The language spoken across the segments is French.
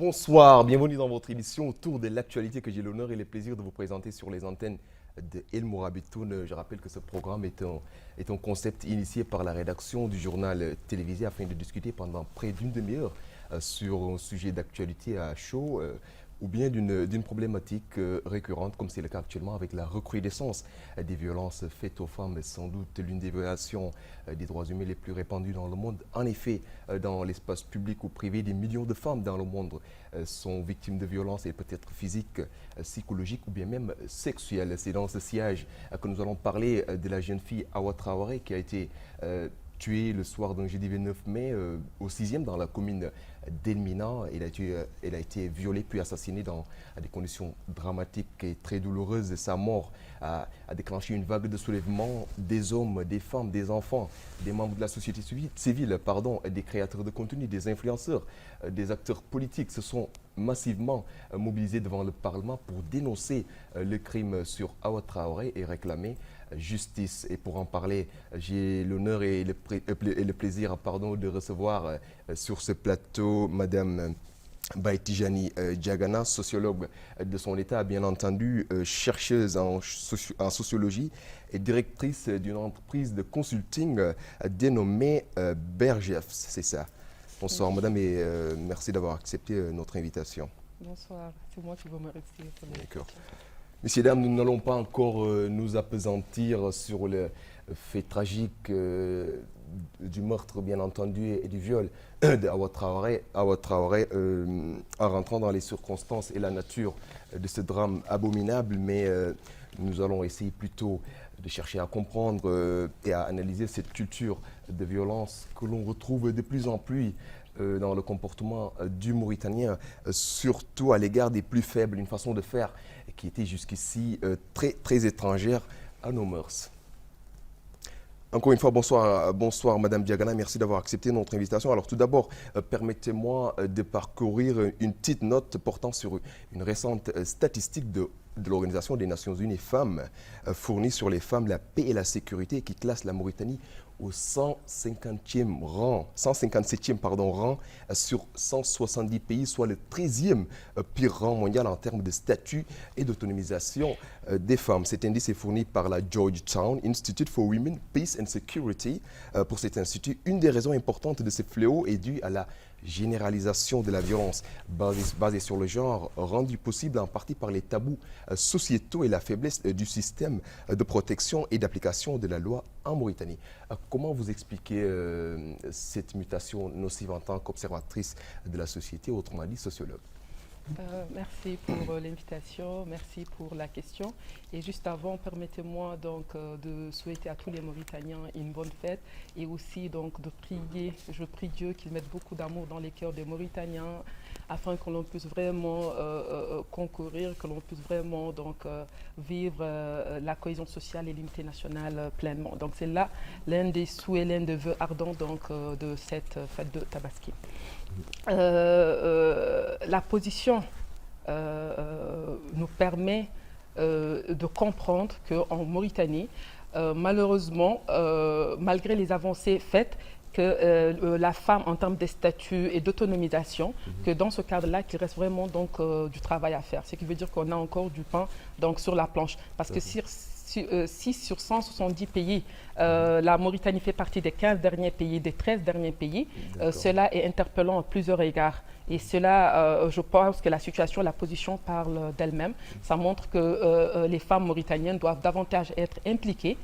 Bonsoir, bienvenue dans votre émission autour de l'actualité que j'ai l'honneur et le plaisir de vous présenter sur les antennes de El Mourabitoun. Je rappelle que ce programme est un concept initié par la rédaction du journal télévisé afin de discuter pendant près d'une demi-heure sur un sujet d'actualité à chaud ou bien d'une problématique récurrente comme c'est le cas actuellement avec la recrudescence des violences faites aux femmes, sans doute l'une des violations des droits humains les plus répandues dans le monde. En effet, dans l'espace public ou privé, des millions de femmes dans le monde sont victimes de violences et peut-être physiques, psychologiques ou bien même sexuelles. C'est dans ce siège que nous allons parler de la jeune fille Awa Traoré qui a été tuée le soir d'un jeudi 29 mai au 6e dans la commune d'Elmina. Elle a été violée puis assassinée dans des conditions dramatiques et très douloureuses. Sa mort a déclenché une vague de soulèvement des hommes, des femmes, des enfants, des membres de la société civile, des créateurs de contenu, des influenceurs, des acteurs politiques se sont massivement mobilisés devant le Parlement pour dénoncer le crime sur Awa Traoré et réclamer justice. Et pour en parler, j'ai l'honneur et le plaisir de recevoir sur ce plateau Madame Baïtijani Diagana, sociologue de son état, bien entendu, chercheuse en sociologie et directrice d'une entreprise de consulting dénommée Bergef, c'est ça. Bonsoir Madame et merci d'avoir accepté notre invitation. Bonsoir, c'est moi qui vous remercie pour l'invitation. Messieurs, dames, nous n'allons pas encore nous appesantir sur le fait tragique du meurtre, bien entendu, et du viol d'Awa Traoré. Awa Traoré, en rentrant dans les circonstances et la nature de ce drame abominable, mais nous allons essayer plutôt de chercher à comprendre et à analyser cette culture de violence que l'on retrouve de plus en plus dans le comportement du Mauritanien, surtout à l'égard des plus faibles, une façon de faire qui était jusqu'ici très étrangère à nos mœurs. Encore une fois, bonsoir Madame Diagana, merci d'avoir accepté notre invitation. Alors tout d'abord, permettez-moi de parcourir une petite note portant sur une récente statistique de l'Organisation des Nations Unies Femmes fournie sur les femmes, la paix et la sécurité qui classe la Mauritanie au 157e rang sur 170 pays, soit le 13e pire rang mondial en termes de statut et d'autonomisation des femmes. Cet indice est fourni par la Georgetown Institute for Women, Peace and Security. Pour cet institut, une des raisons importantes de ce fléau est due à la généralisation de la violence basée sur le genre, rendue possible en partie par les tabous sociétaux et la faiblesse du système de protection et d'application de la loi en Mauritanie. Comment vous expliquez cette mutation nocive en tant qu'observatrice de la société, autrement dit sociologue? Merci pour l'invitation, merci pour la question. Et juste avant, permettez-moi donc de souhaiter à tous les Mauritaniens une bonne fête et aussi donc de prier, je prie Dieu qu'il mette beaucoup d'amour dans les cœurs des Mauritaniens afin que l'on puisse vraiment concourir, que l'on puisse vraiment donc vivre la cohésion sociale et l'unité nationale pleinement. Donc c'est là l'un des souhaits, l'un des vœux ardents donc de cette fête de Tabaski. La position nous permet de comprendre qu'en Mauritanie, malheureusement, malgré les avancées faites, que la femme en termes de statut et d'autonomisation, que dans ce cadre-là, qu'il reste vraiment donc du travail à faire. Ce qui veut dire qu'on a encore du pain donc, sur la planche. Parce que si sur 170 pays, la Mauritanie fait partie des 15 derniers pays, des 13 derniers pays, cela est interpellant à plusieurs égards. Et cela, je pense que la situation, la position parle d'elle-même. Ça montre que les femmes mauritaniennes doivent davantage être impliquées,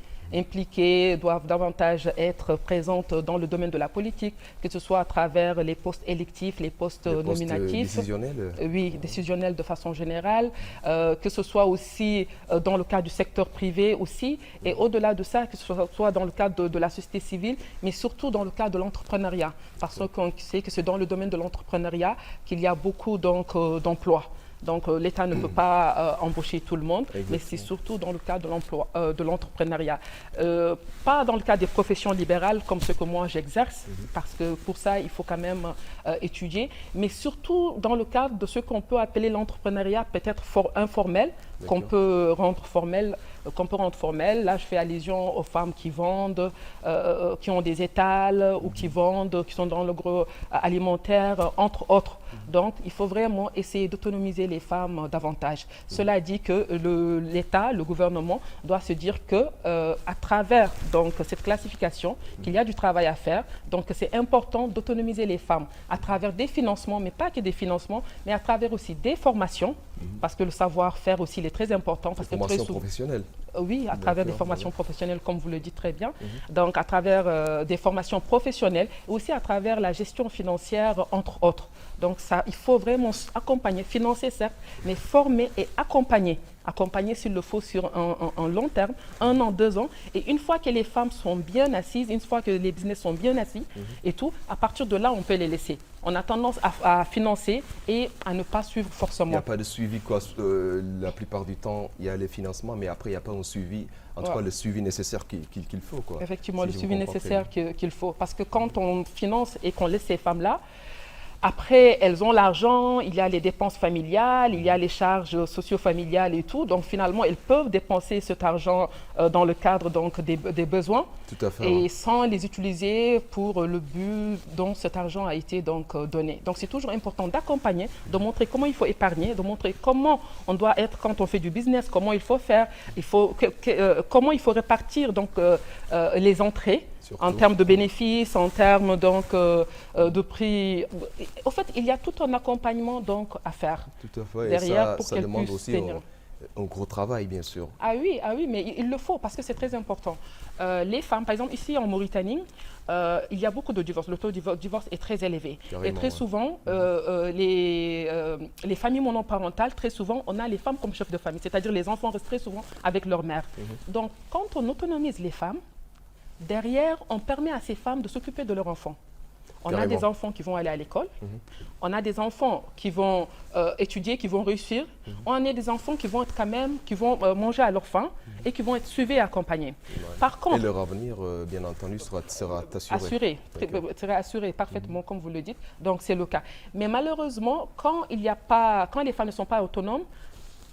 doivent davantage être présentes dans le domaine de la politique, que ce soit à travers les postes électifs, les postes nominatifs. Décisionnels. Oui, décisionnels de façon générale, que ce soit aussi dans le cadre du secteur privé aussi, et au-delà de ça, que ce soit dans le cadre de la société civile, mais surtout dans le cadre de l'entrepreneuriat, parce qu'on sait que c'est dans le domaine de l'entrepreneuriat qu'il y a beaucoup d'emplois. Donc l'État ne peut pas embaucher tout le monde, mais c'est surtout dans le cadre de l'emploi, de l'entrepreneuriat. Pas dans le cadre des professions libérales comme ce que moi j'exerce, parce que pour ça il faut quand même étudier, mais surtout dans le cadre de ce qu'on peut appeler l'entrepreneuriat peut-être informel, qu'on peut rendre formel. Là, je fais allusion aux femmes qui vendent, qui ont des étals ou qui vendent, qui sont dans l'agroalimentaire, entre autres. Donc, il faut vraiment essayer d'autonomiser les femmes davantage. Cela dit que l'État, le gouvernement, doit se dire que à travers donc, cette classification, qu'il y a du travail à faire. Donc, c'est important d'autonomiser les femmes à travers des financements, mais pas que des financements, mais à travers aussi des formations, parce que le savoir-faire aussi il est très important. Parce que formations professionnelles. Oui, à travers des formations professionnelles, comme vous le dites très bien. Donc, à travers des formations professionnelles, et aussi à travers la gestion financière, entre autres. Donc, ça, il faut vraiment accompagner, financer certes, mais former et accompagner. Accompagner s'il le faut sur un long terme, 1 an, 2 ans. Et une fois que les femmes sont bien assises, une fois que les business sont bien assis et tout, à partir de là, on peut les laisser. On a tendance à financer et à ne pas suivre forcément. Il n'y a pas de suivi, quoi. La plupart du temps, il y a les financements, mais après, il n'y a pas un suivi, en tout cas le suivi nécessaire qu'il faut, quoi. Effectivement, le suivi nécessaire qu'il faut. Parce que quand on finance et qu'on laisse ces femmes-là, après, elles ont l'argent, il y a les dépenses familiales, il y a les charges socio-familiales et tout. Donc, finalement, elles peuvent dépenser cet argent dans le cadre donc, des besoins. Tout à fait. Et sans les utiliser pour le but dont cet argent a été donc, donné. Donc, c'est toujours important d'accompagner, de montrer comment il faut épargner, de montrer comment on doit être quand on fait du business, comment il faut faire, comment il faut répartir donc, les entrées. Surtout. En termes de bénéfices, en termes donc, de prix. Au fait, il y a tout un accompagnement donc, à faire. Tout à fait. Derrière, et ça demande aussi un gros travail, bien sûr. Ah oui, mais il le faut parce que c'est très important. Les femmes, par exemple, ici en Mauritanie, il y a beaucoup de divorces. Le taux de divorce est très élevé. Carrément, et très souvent, les familles monoparentales, très souvent, on a les femmes comme chefs de famille. C'est-à-dire les enfants restent très souvent avec leur mère. Donc, quand on autonomise les femmes, derrière, on permet à ces femmes de s'occuper de leurs enfants. On a des enfants qui vont aller à l'école, on a des enfants qui vont étudier, qui vont réussir, on a des enfants qui vont être quand même, qui vont manger à leur faim et qui vont être suivis et accompagnés. Par contre, et leur avenir, bien entendu, sera assuré. Sera assuré parfaitement, comme vous le dites. Donc c'est le cas. Mais malheureusement, quand les femmes ne sont pas autonomes,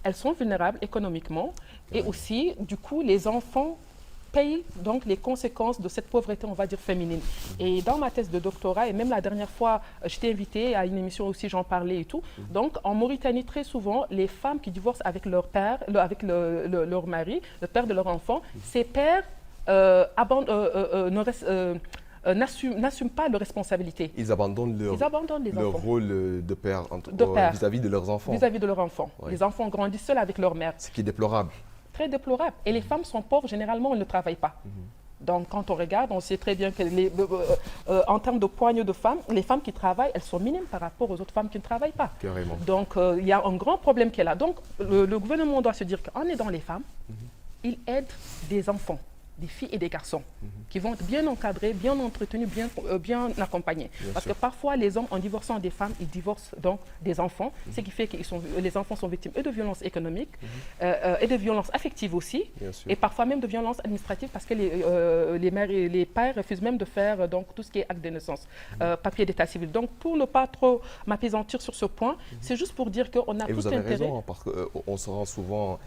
elles sont vulnérables économiquement et aussi, du coup, les enfants payent donc les conséquences de cette pauvreté, on va dire, féminine. Et dans ma thèse de doctorat, et même la dernière fois, j'étais invitée à une émission aussi, j'en parlais et tout. Donc, en Mauritanie, très souvent, les femmes qui divorcent avec leur père, avec leur mari, le père de leur enfant, ces pères n'assument pas leurs responsabilités. Ils abandonnent leur rôle de père vis-à-vis de leurs enfants. Vis-à-vis de leurs enfants. Oui. Les enfants grandissent seuls avec leur mère. Ce qui est déplorable. Très déplorable. Et les femmes sont pauvres, généralement, elles ne travaillent pas. Donc, quand on regarde, on sait très bien que en termes de poigne de femmes, les femmes qui travaillent, elles sont minimes par rapport aux autres femmes qui ne travaillent pas. Carrément. Donc, il y a un grand problème qui est là. Donc, le gouvernement doit se dire qu'en aidant les femmes, il aide des enfants, des filles et des garçons, qui vont être bien encadrés, bien entretenus, bien accompagnés. Parce que parfois, les hommes, en divorçant des femmes, ils divorcent donc des enfants, ce qui fait que les enfants sont victimes de violences économiques et de violences affectives aussi, et parfois même de violences administratives, parce que les mères et les pères refusent même de faire donc, tout ce qui est acte de naissance, papier d'état civil. Donc, pour ne pas trop m'appesantir sur ce point, c'est juste pour dire qu'on a tout intérêt... Et vous avez raison, parce qu'on se rend souvent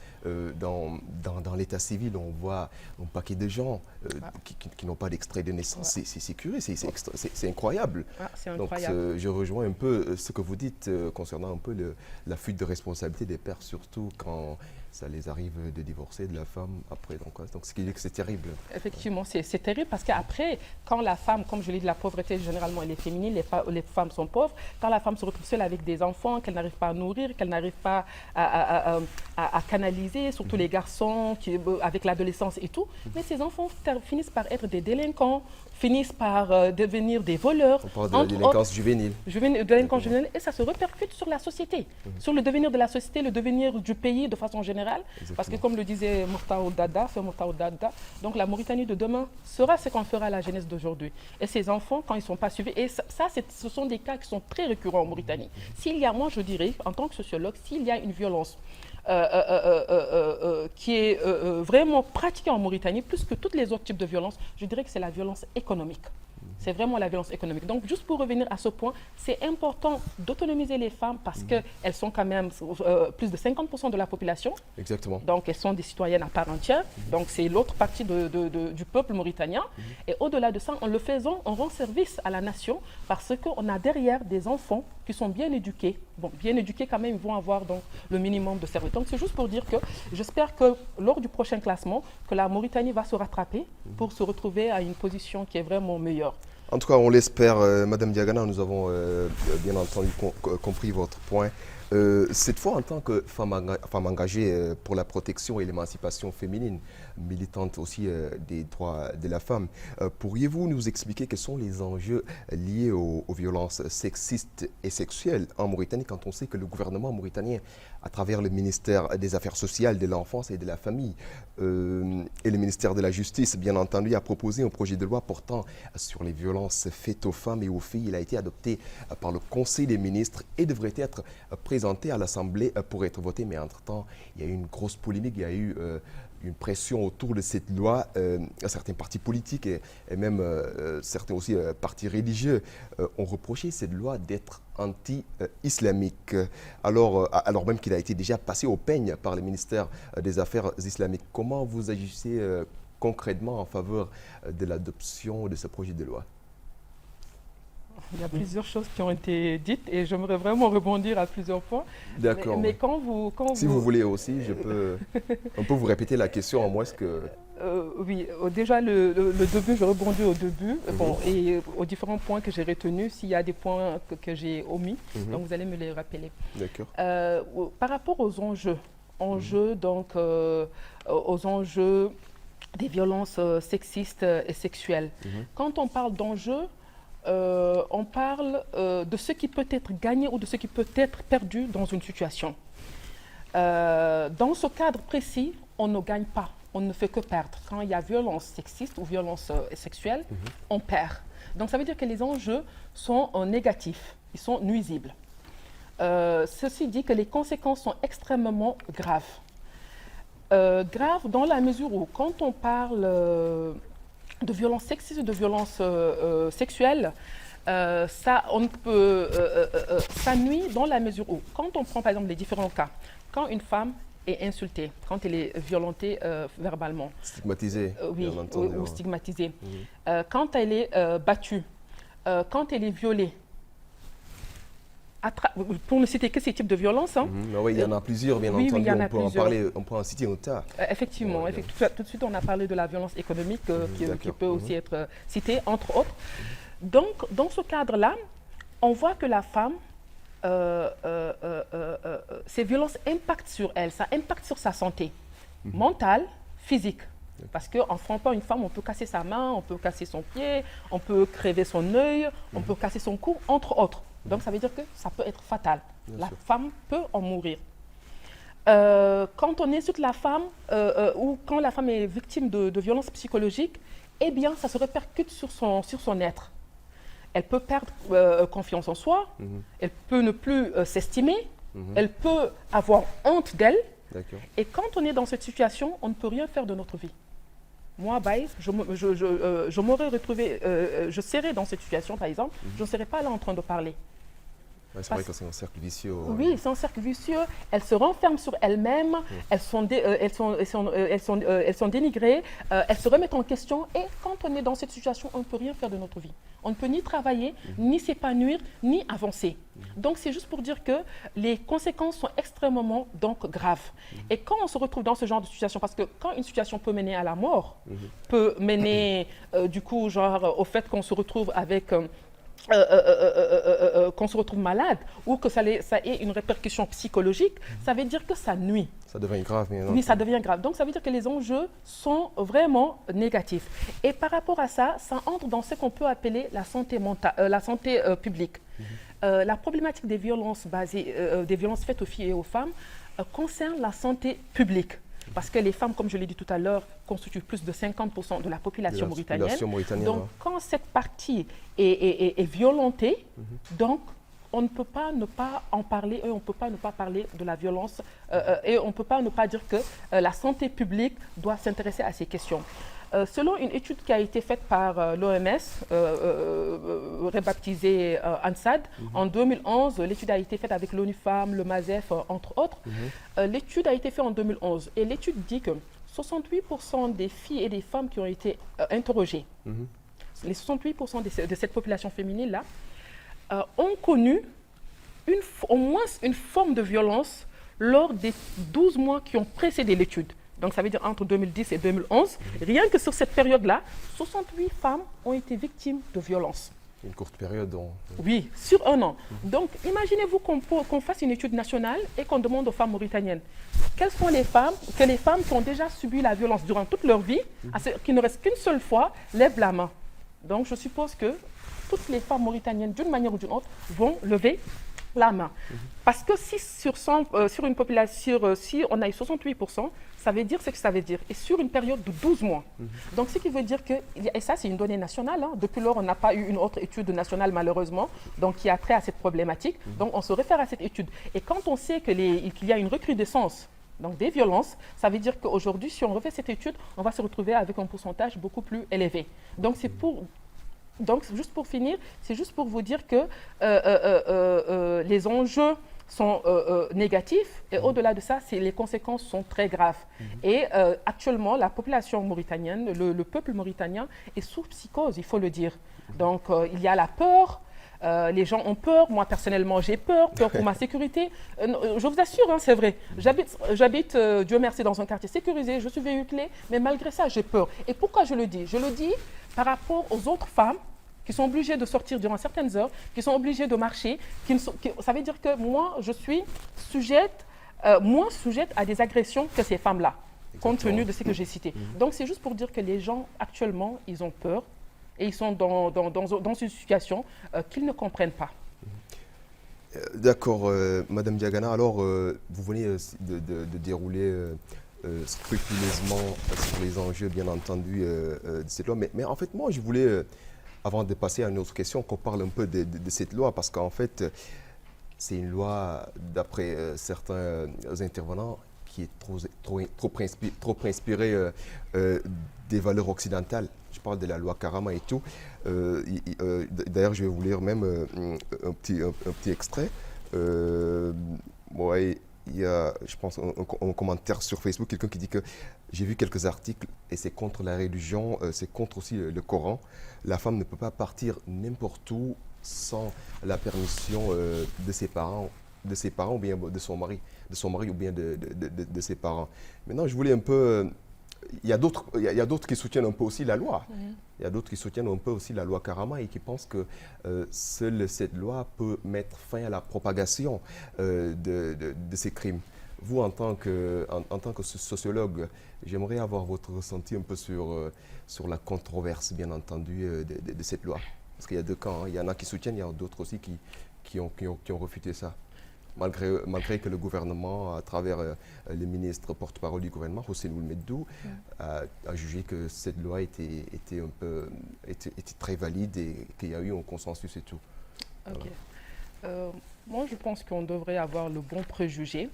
dans l'état civil, on voit un paquet de gens qui n'ont pas d'extrait de naissance. C'est curieux, c'est incroyable. C'est incroyable. Donc, je rejoins un peu ce que vous dites concernant un peu la fuite de responsabilité des pères, surtout quand ça les arrive de divorcer de la femme après. Donc ce qui dit que c'est terrible. Effectivement, c'est terrible parce qu'après, quand la femme, comme je l'ai dit, la pauvreté, généralement, elle est féminine, les femmes sont pauvres. Quand la femme se retrouve seule avec des enfants, qu'elle n'arrive pas à nourrir, qu'elle n'arrive pas à canaliser, surtout les garçons avec l'adolescence et tout, mais ces enfants finissent par être des délinquants, finissent par devenir des voleurs. On parle de la délinquance juvénile. Délinquance juvénile, et ça se répercute sur la société, sur le devenir de la société, le devenir du pays de façon générale. Parce que comme le disait Mortaou Dada, donc la Mauritanie de demain sera ce qu'on fera à la jeunesse d'aujourd'hui. Et ces enfants, quand ils ne sont pas suivis, et ça, ce sont des cas qui sont très récurrents en Mauritanie. S'il y a, moi je dirais, en tant que sociologue, s'il y a une violence qui est vraiment pratiquée en Mauritanie, plus que tous les autres types de violences, je dirais que c'est la violence économique. c'est vraiment la violence économique. Donc, juste pour revenir à ce point, c'est important d'autonomiser les femmes parce qu'elles sont quand même plus de 50% de la population. Exactement. Donc, elles sont des citoyennes à part entière. Donc, c'est l'autre partie du peuple mauritanien. Et au-delà de ça, en le faisant, on rend service à la nation parce qu'on a derrière des enfants qui sont bien éduqués. Bon, bien éduqués quand même, ils vont avoir donc, le minimum de service. Donc, c'est juste pour dire que j'espère que lors du prochain classement, que la Mauritanie va se rattraper pour se retrouver à une position qui est vraiment meilleure. En tout cas, on l'espère. Madame Diagana, nous avons bien entendu compris votre point. Cette fois, en tant que femme engagée pour la protection et l'émancipation féminine, militante aussi des droits de la femme, pourriez-vous nous expliquer quels sont les enjeux liés aux violences sexistes et sexuelles en Mauritanie, quand on sait que le gouvernement mauritanien, à travers le ministère des Affaires sociales, de l'enfance et de la famille et le ministère de la Justice, bien entendu, a proposé un projet de loi portant sur les violences faites aux femmes et aux filles. Il a été adopté par le Conseil des ministres et devrait être présenté à l'Assemblée pour être voté. Mais entre-temps, il y a eu une grosse polémique, il y a eu une pression autour de cette loi. Certains partis politiques et même certains aussi partis religieux ont reproché cette loi d'être anti-islamique, alors même qu'il a été déjà passé au peigne par le ministère des Affaires islamiques. Comment vous agissez concrètement en faveur de l'adoption de ce projet de loi? Il y a plusieurs choses qui ont été dites et j'aimerais vraiment rebondir à plusieurs points. D'accord. Mais quand si vous voulez aussi, on peut vous répéter la question en moins que... oui, déjà le début, je rebondis au début et aux différents points que j'ai retenus. S'il y a des points que j'ai omis, donc vous allez me les rappeler. D'accord. Par rapport aux enjeux donc, aux enjeux des violences sexistes et sexuelles. Quand on parle d'enjeux, on parle de ce qui peut être gagné ou de ce qui peut être perdu dans une situation. Dans ce cadre précis, on ne gagne pas, on ne fait que perdre. Quand il y a violence sexiste ou violence sexuelle, on perd. Donc ça veut dire que les enjeux sont négatifs, ils sont nuisibles. Ceci dit que les conséquences sont extrêmement graves. Graves dans la mesure où quand on parle de violences sexistes, de violences sexuelles, ça nuit dans la mesure où, quand on prend par exemple les différents cas, quand une femme est insultée, quand elle est violentée verbalement, stigmatisée, oui, ou stigmatisée, quand elle est battue, quand elle est violée, pour ne citer que ces types de violences. Oui, il y en a plusieurs, bien entendu. On peut en citer un tas. Effectivement, tout de suite, on a parlé de la violence économique qui peut aussi être citée, entre autres. Donc, dans ce cadre-là, on voit que la femme, ces violences impactent sur elle, ça impacte sur sa santé mentale, physique. Parce qu'en frappant une femme, on peut casser sa main, on peut casser son pied, on peut crever son œil, on peut casser son cou, entre autres. Donc, ça veut dire que ça peut être fatal. La femme peut en mourir. Quand on insulte la femme ou quand la femme est victime de violences psychologiques, eh bien, ça se répercute sur son être. Elle peut perdre confiance en soi, elle peut ne plus s'estimer, elle peut avoir honte d'elle. Et quand on est dans cette situation, on ne peut rien faire de notre vie. Moi, je m'aurais retrouvé, je serais dans cette situation, par exemple, je ne serais pas là en train de parler. Ouais, c'est vrai que c'est un cercle vicieux. Oui, c'est un cercle vicieux. Elles se renferment sur elles-mêmes, elles sont dénigrées, elles se remettent en question. Et quand on est dans cette situation, on ne peut rien faire de notre vie. On ne peut ni travailler, ni s'épanouir, ni avancer. Donc, c'est juste pour dire que les conséquences sont extrêmement graves. Et quand on se retrouve dans ce genre de situation, parce que quand une situation peut mener à la mort, peut mener du coup au fait qu'on se retrouve avec... qu'on se retrouve malade ou que ça ait une répercussion psychologique, ça veut dire que ça nuit. Ça devient grave. Oui, ça devient grave. Donc, ça veut dire que les enjeux sont vraiment négatifs. Et par rapport à ça, ça entre dans ce qu'on peut appeler la santé publique. La problématique des violences faites aux filles et aux femmes concerne la santé publique. Parce que les femmes, comme je l'ai dit tout à l'heure, constituent plus de 50% de la population mauritanienne. Donc, quand cette partie est violentée, donc on ne peut pas ne pas en parler et on ne peut pas ne pas parler de la violence et on ne peut pas ne pas dire que la santé publique doit s'intéresser à ces questions. Selon une étude qui a été faite par l'OMS, rebaptisée ANSAD, en 2011, l'étude a été faite avec l'ONU Femmes, le MASEF, entre autres. L'étude a été faite en 2011 et l'étude dit que 68% des filles et des femmes qui ont été interrogées, les 68% de cette population féminine-là, ont connu au moins une forme de violence lors des 12 mois qui ont précédé l'étude. Donc ça veut dire entre 2010 et 2011. Rien que sur cette période-là, 68 femmes ont été victimes de violences. Une courte période. Oui, sur un an. Donc imaginez-vous qu'on fasse une étude nationale et qu'on demande aux femmes mauritaniennes quelles sont les femmes qui ont déjà subi la violence durant toute leur vie, qui ne reste qu'une seule fois, lèvent la main. Donc je suppose que toutes les femmes mauritaniennes, d'une manière ou d'une autre, vont lever la main. Parce que si sur une population, si on a eu 68%, ça veut dire ce que ça veut dire. Et sur une période de 12 mois. Donc ce qui veut dire que, et ça c'est une donnée nationale, hein, depuis lors on n'a pas eu une autre étude nationale malheureusement, donc qui a trait à cette problématique. Donc on se réfère à cette étude. Et quand on sait qu'il y a une recrudescence donc des violences, ça veut dire qu'aujourd'hui, si on refait cette étude, on va se retrouver avec un pourcentage beaucoup plus élevé. Donc juste pour finir, c'est juste pour vous dire que les enjeux sont négatifs et au-delà de ça, les conséquences sont très graves. Et actuellement, la population mauritanienne, le peuple mauritanien est sous psychose, il faut le dire. Donc il y a la peur. Les gens ont peur, moi personnellement j'ai peur pour ma sécurité. Je vous assure, hein, c'est vrai, j'habite, Dieu merci, dans un quartier sécurisé, je suis véhiculée, mais malgré ça j'ai peur. Et pourquoi je le dis? Je le dis par rapport aux autres femmes qui sont obligées de sortir durant certaines heures, qui sont obligées de marcher. Ça veut dire que moi je suis moins sujette à des agressions que ces femmes-là, compte tenu de ce que j'ai cité. Donc c'est juste pour dire que les gens actuellement, ils ont peur. Et ils sont dans une situation qu'ils ne comprennent pas. D'accord, Madame Diagana. Alors, vous venez de dérouler scrupuleusement sur les enjeux, bien entendu, de cette loi. Mais en fait, moi, je voulais, avant de passer à une autre question, qu'on parle un peu de cette loi, parce qu'en fait, c'est une loi, d'après certains intervenants, qui est trop inspirée des valeurs occidentales. Je parle de la loi Karama et tout. D'ailleurs, je vais vous lire même un petit extrait. Ouais, il y a, je pense, un commentaire sur Facebook, quelqu'un qui dit que j'ai vu quelques articles et c'est contre la religion, c'est contre aussi le Coran. La femme ne peut pas partir n'importe où sans la permission de ses parents ou bien de son mari ou bien de ses parents. Maintenant, je voulais un peu... Il y a d'autres qui soutiennent un peu aussi la loi. Il y a d'autres qui soutiennent un peu aussi la loi Karama et qui pensent que seule cette loi peut mettre fin à la propagation de ces crimes. Vous, en tant que sociologue, j'aimerais avoir votre ressenti un peu sur la controverse, bien entendu, de cette loi. Parce qu'il y a deux camps. Hein. Il y en a qui soutiennent, il y a d'autres aussi qui ont refuté ça. Malgré que le gouvernement, à travers le ministre porte-parole du gouvernement, Hossein Ould-Meddou, a jugé que cette loi était très valide et qu'il y a eu un consensus et tout. Ok. Moi, je pense qu'on devrait avoir le bon préjugé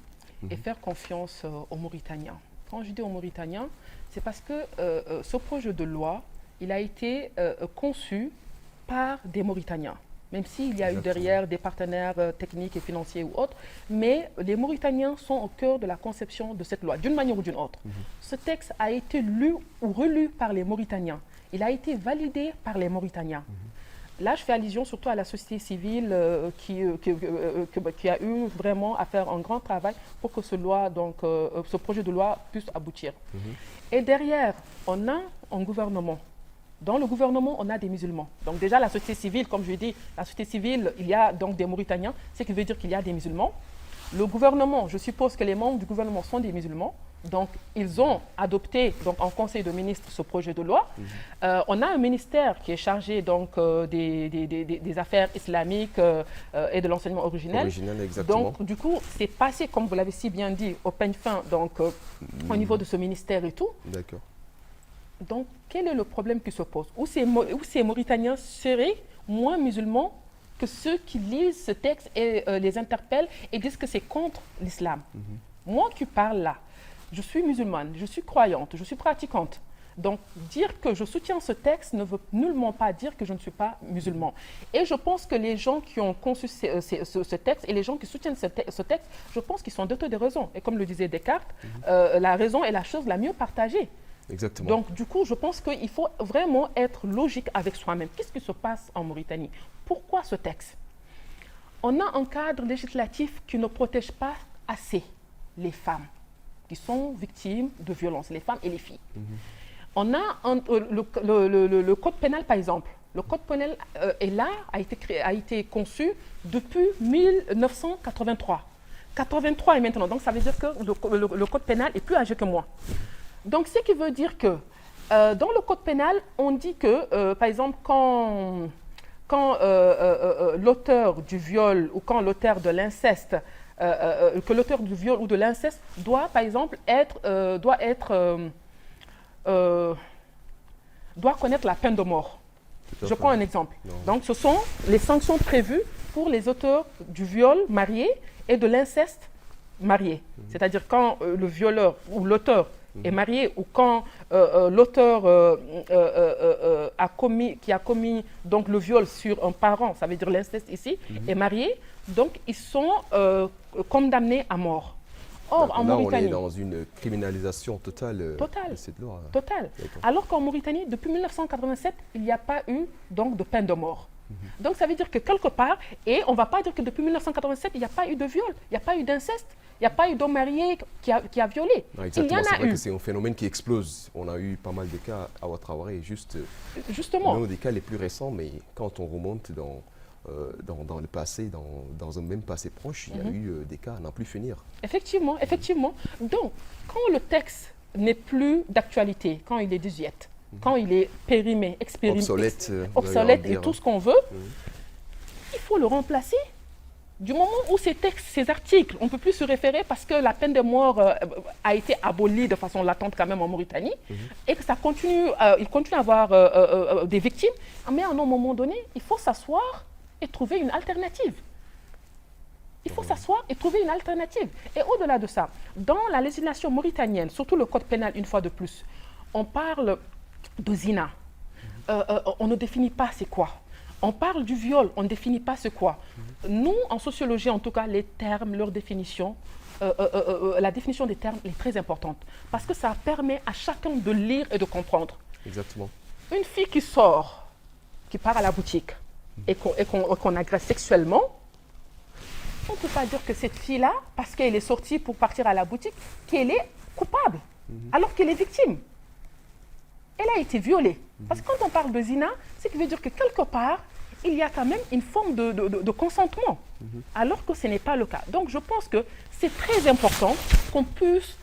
et faire confiance aux Mauritaniens. Quand je dis aux Mauritaniens, c'est parce que ce projet de loi, il a été conçu par des Mauritaniens. Même s'il y a eu derrière des partenaires techniques et financiers ou autres, mais les Mauritaniens sont au cœur de la conception de cette loi, d'une manière ou d'une autre. Ce texte a été lu ou relu par les Mauritaniens. Il a été validé par les Mauritaniens. Là, je fais allusion surtout à la société civile qui a eu vraiment à faire un grand travail pour que ce projet de loi puisse aboutir. Et derrière, on a un gouvernement. Dans le gouvernement, on a des musulmans. Donc déjà, la société civile, comme je l'ai dit, la société civile, il y a donc des Mauritaniens, ce qui veut dire qu'il y a des musulmans. Le gouvernement, je suppose que les membres du gouvernement sont des musulmans. Donc, ils ont adopté donc, en Conseil de ministres ce projet de loi. On a un ministère qui est chargé donc, des affaires islamiques et de l'enseignement originel. Exactement. Donc, du coup, c'est passé, comme vous l'avez si bien dit, au peigne fin donc, au niveau de ce ministère et tout. D'accord. Donc, quel est le problème qui se pose? Où ces Mauritaniens seraient moins musulmans que ceux qui lisent ce texte et les interpellent et disent que c'est contre l'islam. Moi qui parle là, je suis musulmane, je suis croyante, je suis pratiquante. Donc, dire que je soutiens ce texte ne veut nullement pas dire que je ne suis pas musulman. Et je pense que les gens qui ont conçu ce texte et les gens qui soutiennent ce texte, je pense qu'ils sont dotés de raison. Et comme le disait Descartes, la raison est la chose la mieux partagée. Exactement. Donc, du coup, je pense qu'il faut vraiment être logique avec soi-même. Qu'est-ce qui se passe en Mauritanie? Pourquoi ce texte? On a un cadre législatif qui ne protège pas assez les femmes qui sont victimes de violences, les femmes et les filles. On a le code pénal, par exemple. Le code pénal est là, a été conçu depuis 1983. 83 et maintenant, donc ça veut dire que le code pénal est plus âgé que moi. Donc, ce qui veut dire que dans le code pénal, on dit que, par exemple, quand l'auteur du viol ou quand l'auteur de l'inceste, que l'auteur du viol ou de l'inceste doit, par exemple, doit connaître la peine de mort. Je prends un exemple. Non. Donc, ce sont les sanctions prévues pour les auteurs du viol marié et de l'inceste marié. C'est-à-dire quand le violeur ou l'auteur est marié ou quand l'auteur qui a commis donc, le viol sur un parent, ça veut dire l'inceste ici, est marié, donc ils sont condamnés à mort. Or, en Mauritanie, on est dans une criminalisation totale de cette loi. Totale. Alors qu'en Mauritanie, depuis 1987, il n'y a pas eu donc, de peine de mort. Donc, ça veut dire que quelque part, et on ne va pas dire que depuis 1987, il n'y a pas eu de viol, il n'y a pas eu d'inceste, il n'y a pas eu d'homme marié qui a violé. Non, il y en a eu. C'est un phénomène qui explose. On a eu pas mal de cas à Ouattara, Justement. L'un des cas les plus récents, mais quand on remonte dans le passé, dans un même passé proche, il y a eu des cas à n'en plus finir. Effectivement, effectivement. Donc, quand le texte n'est plus d'actualité, quand il est désuète, quand il est périmé, obsolète et tout ce qu'on veut, il faut le remplacer. Du moment où ces textes, ces articles, on ne peut plus se référer parce que la peine de mort a été abolie de façon latente quand même en Mauritanie et que ça continue, il continue à avoir des victimes, mais à un moment donné, il faut s'asseoir et trouver une alternative. Il faut s'asseoir et trouver une alternative. Et au-delà de ça, dans la législation mauritanienne, surtout le code pénal une fois de plus, on parle de zina. On ne définit pas c'est quoi. On parle du viol, on ne définit pas c'est quoi. Nous, en sociologie, en tout cas, les termes, leur définition, la définition des termes est très importante parce que ça permet à chacun de lire et de comprendre. Exactement. Une fille qui sort, qui part à la boutique et qu'on agresse sexuellement, on ne peut pas dire que cette fille-là, parce qu'elle est sortie pour partir à la boutique, qu'elle est coupable, alors qu'elle est victime. Elle a été violée. Parce que quand on parle de zina, c'est qui veut dire que quelque part, il y a quand même une forme de consentement, alors que ce n'est pas le cas. Donc je pense que c'est très important qu'on puisse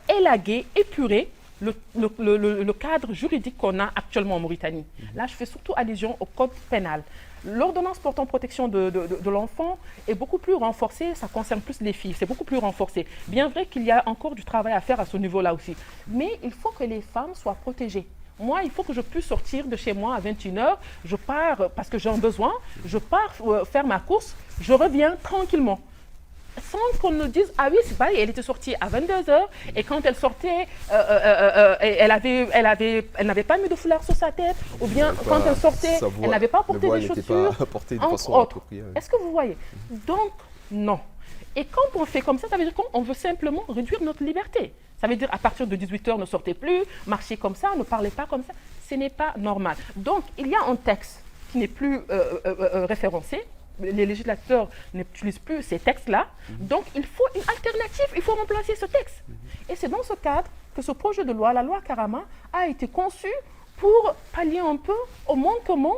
élaguer, épurer le cadre juridique qu'on a actuellement en Mauritanie. Là, je fais surtout allusion au code pénal. L'ordonnance portant protection de l'enfant est beaucoup plus renforcée, ça concerne plus les filles, c'est beaucoup plus renforcé. Bien vrai qu'il y a encore du travail à faire à ce niveau-là aussi, mais il faut que les femmes soient protégées. Moi, il faut que je puisse sortir de chez moi à 21h, je pars parce que j'ai un besoin, je pars faire ma course, je reviens tranquillement. Sans qu'on nous dise, ah oui, c'est pareil, elle était sortie à 22h et quand elle sortait, elle n'avait pas mis de foulard sur sa tête ou bien quand elle sortait, elle n'avait pas porté des chaussures, entre autres. Est-ce que vous voyez? Donc, non. Et quand on fait comme ça veut dire qu'on veut simplement réduire notre liberté. Ça veut dire à partir de 18h, ne sortez plus, marchez comme ça, ne parlez pas comme ça. Ce n'est pas normal. Donc, il y a un texte qui n'est plus référencé. Les législateurs n'utilisent plus ces textes-là. Donc, il faut une alternative, il faut remplacer ce texte. Et c'est dans ce cadre que ce projet de loi, la loi Karama, a été conçu pour pallier un peu au manquement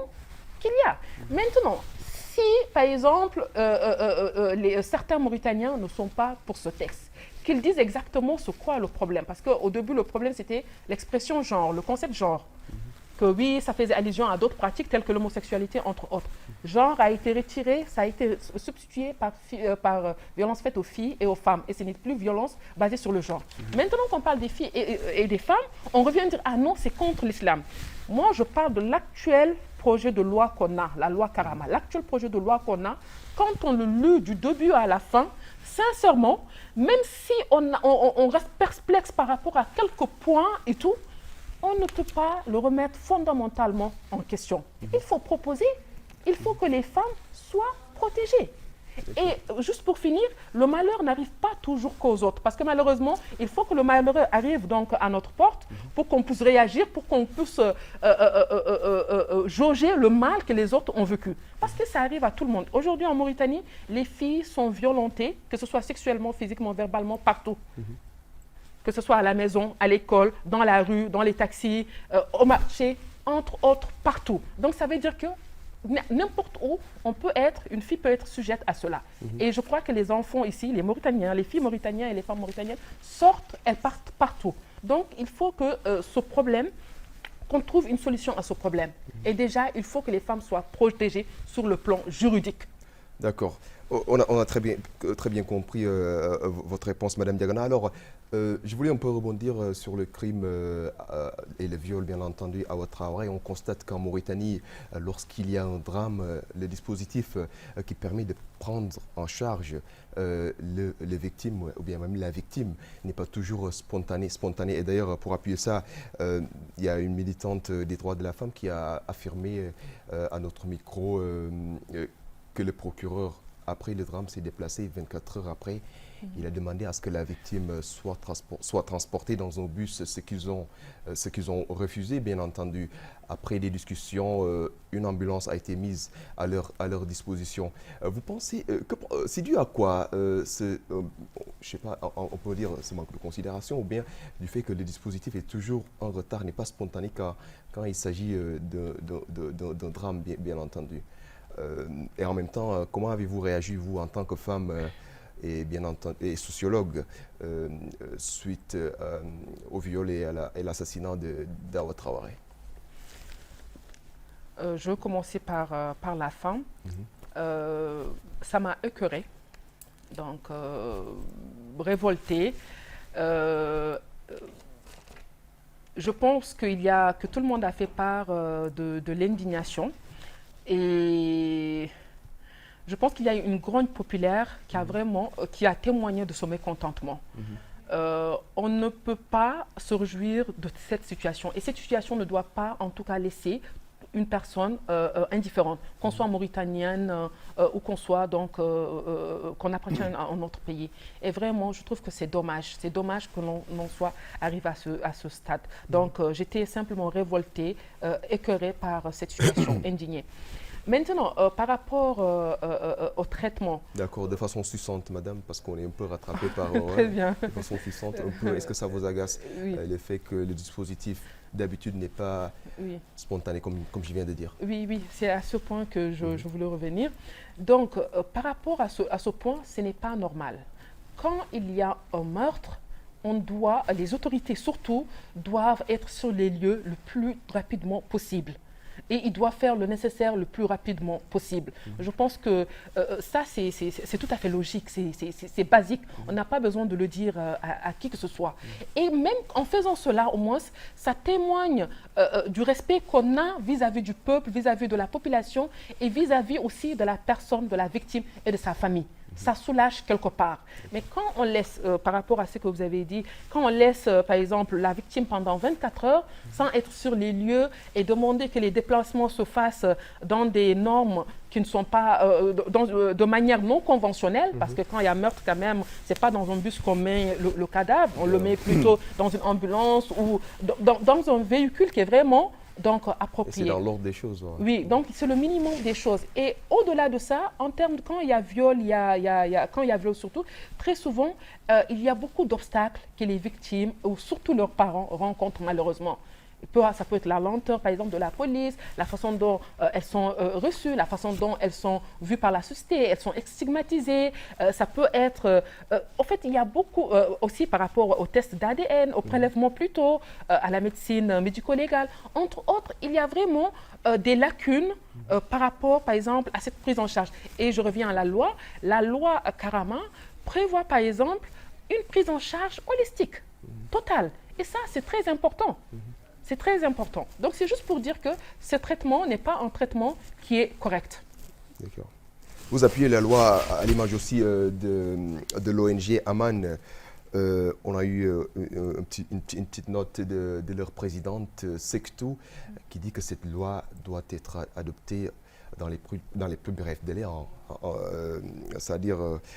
qu'il y a. Maintenant, si, par exemple, certains Mauritaniens ne sont pas pour ce texte, qu'ils disent exactement ce qu'est le problème. Parce qu'au début, le problème, c'était l'expression genre, le concept genre. Que oui, ça faisait allusion à d'autres pratiques telles que l'homosexualité, entre autres. Genre a été retiré, ça a été substitué par violence faite aux filles et aux femmes. Et ce n'est plus violence basée sur le genre. Maintenant qu'on parle des filles et des femmes, on revient dire, ah non, c'est contre l'islam. Moi, je parle de l'actuel projet de loi qu'on a, la loi Karama. L'actuel projet de loi qu'on a, quand on le lit du début à la fin, sincèrement, même si on reste perplexe par rapport à quelques points et tout, on ne peut pas le remettre fondamentalement en question. Il faut proposer, il faut que les femmes soient protégées. Et juste pour finir, le malheur n'arrive pas toujours qu'aux autres. Parce que malheureusement, il faut que le malheureux arrive donc à notre porte pour qu'on puisse réagir, pour qu'on puisse jauger le mal que les autres ont vécu. Parce que ça arrive à tout le monde. Aujourd'hui en Mauritanie, les filles sont violentées, que ce soit sexuellement, physiquement, verbalement, partout. Que ce soit à la maison, à l'école, dans la rue, dans les taxis, au marché, entre autres, partout. Donc ça veut dire que n'importe où, une fille peut être sujette à cela. Et je crois que les enfants ici, les Mauritaniens, les filles mauritaniennes et les femmes mauritaniennes sortent, elles partent partout. Donc il faut que ce problème, qu'on trouve une solution à ce problème. Et déjà, il faut que les femmes soient protégées sur le plan juridique. D'accord. On a très bien compris votre réponse, Madame Diagana. Alors, je voulais un peu rebondir sur le crime et le viol, bien entendu, à Ouattara. On constate qu'en Mauritanie, lorsqu'il y a un drame, le dispositif qui permet de prendre en charge les victimes, ou bien même la victime, n'est pas toujours spontané. Et d'ailleurs, pour appuyer ça, il y a une militante des droits de la femme qui a affirmé à notre micro que le procureur, après le drame, s'est déplacé 24 heures après. Il a demandé à ce que la victime soit transportée dans un bus, ce qu'ils ont refusé, bien entendu. Après des discussions, une ambulance a été mise à leur disposition. Vous pensez que c'est dû à quoi je sais pas, on peut dire ce manque de considération, ou bien du fait que le dispositif est toujours en retard, n'est pas spontané quand il s'agit d'un drame, bien entendu. Et en même temps, comment avez-vous réagi, vous, en tant que femme et bien entendu et sociologue, suite au viol et à l'assassinat d'Awa Traoré? Je vais commencer par la femme. Ça m'a écœurée, donc révoltée. Je pense que tout le monde a fait part de l'indignation. Et je pense qu'il y a une grogne populaire qui a témoigné de ce mécontentement. On ne peut pas se réjouir de cette situation. Et cette situation ne doit pas, en tout cas, laisser une personne indifférente, qu'on soit mauritanienne ou qu'on soit donc qu'on appartienne à un autre pays. Et vraiment, je trouve que c'est dommage. C'est dommage que l'on soit arrivé à ce stade. Donc, j'étais simplement révoltée, écœurée par cette situation, indignée. Maintenant, par rapport au traitement. D'accord, de façon succincte, madame, parce qu'on est un peu rattrapé par... Très bien. De façon succincte, un peu. Est-ce que ça vous agace, le fait que le dispositif d'habitude n'est pas spontané, comme je viens de dire? Oui, c'est à ce point que je voulais revenir. Donc, par rapport à ce point, ce n'est pas normal. Quand il y a un meurtre, les autorités surtout, doivent être sur les lieux le plus rapidement possible. Et il doit faire le nécessaire le plus rapidement possible. Je pense que ça, c'est tout à fait logique, c'est basique. On n'a pas besoin de le dire à qui que ce soit. Et même en faisant cela, au moins, ça témoigne du respect qu'on a vis-à-vis du peuple, vis-à-vis de la population et vis-à-vis aussi de la personne, de la victime et de sa famille. Ça soulage quelque part. Mais quand on laisse, par rapport à ce que vous avez dit, quand on laisse, par exemple, la victime pendant 24 heures sans être sur les lieux et demander que les déplacements se fassent dans des normes qui ne sont pas, de manière non conventionnelle, parce que quand il y a meurtre, quand même, ce n'est pas dans un bus qu'on met le cadavre, on le met plutôt dans une ambulance ou dans un véhicule qui est vraiment... donc approprié. C'est dans l'ordre des choses. Ouais. Oui, donc c'est le minimum des choses. Et au-delà de ça, en termes de quand il y a viol, quand il y a viol surtout, très souvent, il y a beaucoup d'obstacles que les victimes, ou surtout leurs parents, rencontrent malheureusement. Ça peut être la lenteur, par exemple, de la police, la façon dont elles sont reçues, la façon dont elles sont vues par la société, elles sont stigmatisées. Ça peut être... en fait, il y a beaucoup aussi par rapport aux tests d'ADN, au prélèvement plutôt, à la médecine médico-légale. Entre autres, il y a vraiment des lacunes par rapport, par exemple, à cette prise en charge. Et je reviens à la loi. La loi Karama prévoit, par exemple, une prise en charge holistique, totale. Et ça, c'est très important. C'est très important. Donc, c'est juste pour dire que ce traitement n'est pas un traitement qui est correct. D'accord. Vous appuyez la loi à l'image aussi de l'ONG Aman. On a eu une petite note de leur présidente, Sectou, qui dit que cette loi doit être adoptée dans les plus brefs délais, c'est-à-dire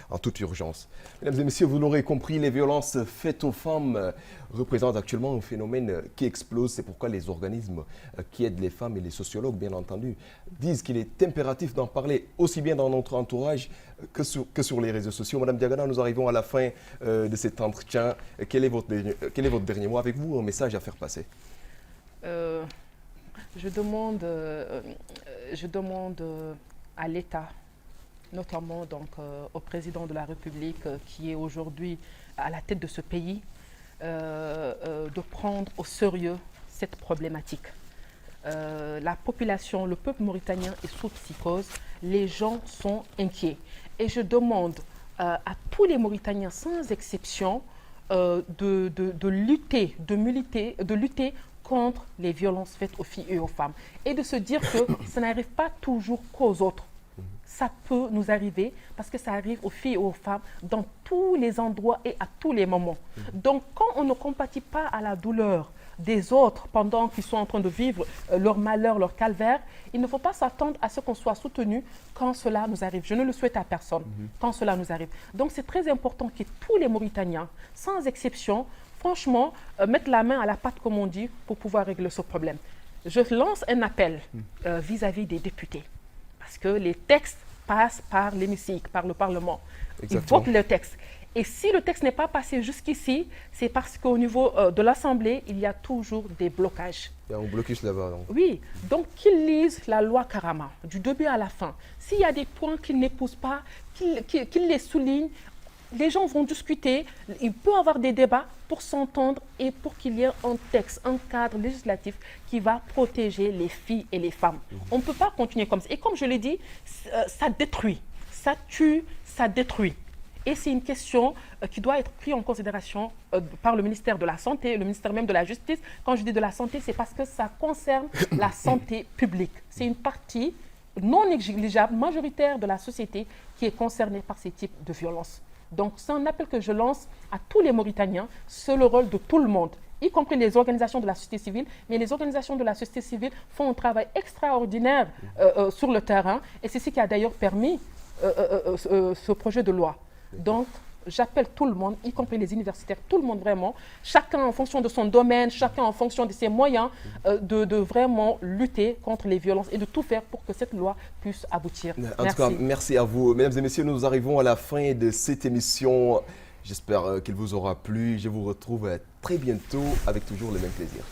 en toute urgence. Mesdames et messieurs, vous l'aurez compris, les violences faites aux femmes représentent actuellement un phénomène qui explose. C'est pourquoi les organismes qui aident les femmes et les sociologues, bien entendu, disent qu'il est impératif d'en parler aussi bien dans notre entourage que sur les réseaux sociaux. Madame Diagana, nous arrivons à la fin de cet entretien. Quel est votre dernier mot? Avec vous, un message à faire passer? Je demande à l'État, notamment donc, au président de la République qui est aujourd'hui à la tête de ce pays, de prendre au sérieux cette problématique. La population, le peuple mauritanien est sous psychose, les gens sont inquiets. Et je demande à tous les Mauritaniens, sans exception, de lutter contre les violences faites aux filles et aux femmes. Et de se dire que ça n'arrive pas toujours qu'aux autres. Ça peut nous arriver parce que ça arrive aux filles et aux femmes dans tous les endroits et à tous les moments. Donc, quand on ne compatit pas à la douleur des autres pendant qu'ils sont en train de vivre leur malheur, leur calvaire, il ne faut pas s'attendre à ce qu'on soit soutenu quand cela nous arrive. Je ne le souhaite à personne, quand cela nous arrive. Donc, c'est très important que tous les Mauritaniens, sans exception, franchement, mettre la main à la pâte, comme on dit, pour pouvoir régler ce problème. Je lance un appel vis-à-vis des députés, parce que les textes passent par l'hémicycle, par le Parlement. Exactement. Ils votent le texte. Et si le texte n'est pas passé jusqu'ici, c'est parce qu'au niveau de l'Assemblée, il y a toujours des blocages. Il y a un blocus là-bas. Oui, donc qu'ils lisent la loi Karama, du début à la fin. S'il y a des points qu'ils n'épousent pas, qu'ils les soulignent. Les gens vont discuter, il peut y avoir des débats pour s'entendre et pour qu'il y ait un texte, un cadre législatif qui va protéger les filles et les femmes. On ne peut pas continuer comme ça. Et comme je l'ai dit, ça détruit, ça tue, ça détruit. Et c'est une question qui doit être prise en considération par le ministère de la Santé, le ministère même de la Justice. Quand je dis de la Santé, c'est parce que ça concerne la santé publique. C'est une partie non négligeable, majoritaire de la société qui est concernée par ces types de violences. Donc, c'est un appel que je lance à tous les Mauritaniens. C'est le rôle de tout le monde, y compris les organisations de la société civile. Mais les organisations de la société civile font un travail extraordinaire sur le terrain. Et c'est ce qui a d'ailleurs permis ce projet de loi. Donc, j'appelle tout le monde, y compris les universitaires, tout le monde vraiment, chacun en fonction de son domaine, chacun en fonction de ses moyens, de vraiment lutter contre les violences et de tout faire pour que cette loi puisse aboutir. En tout cas, merci à vous. Mesdames et messieurs, nous arrivons à la fin de cette émission. J'espère qu'elle vous aura plu. Je vous retrouve très bientôt avec toujours le même plaisir.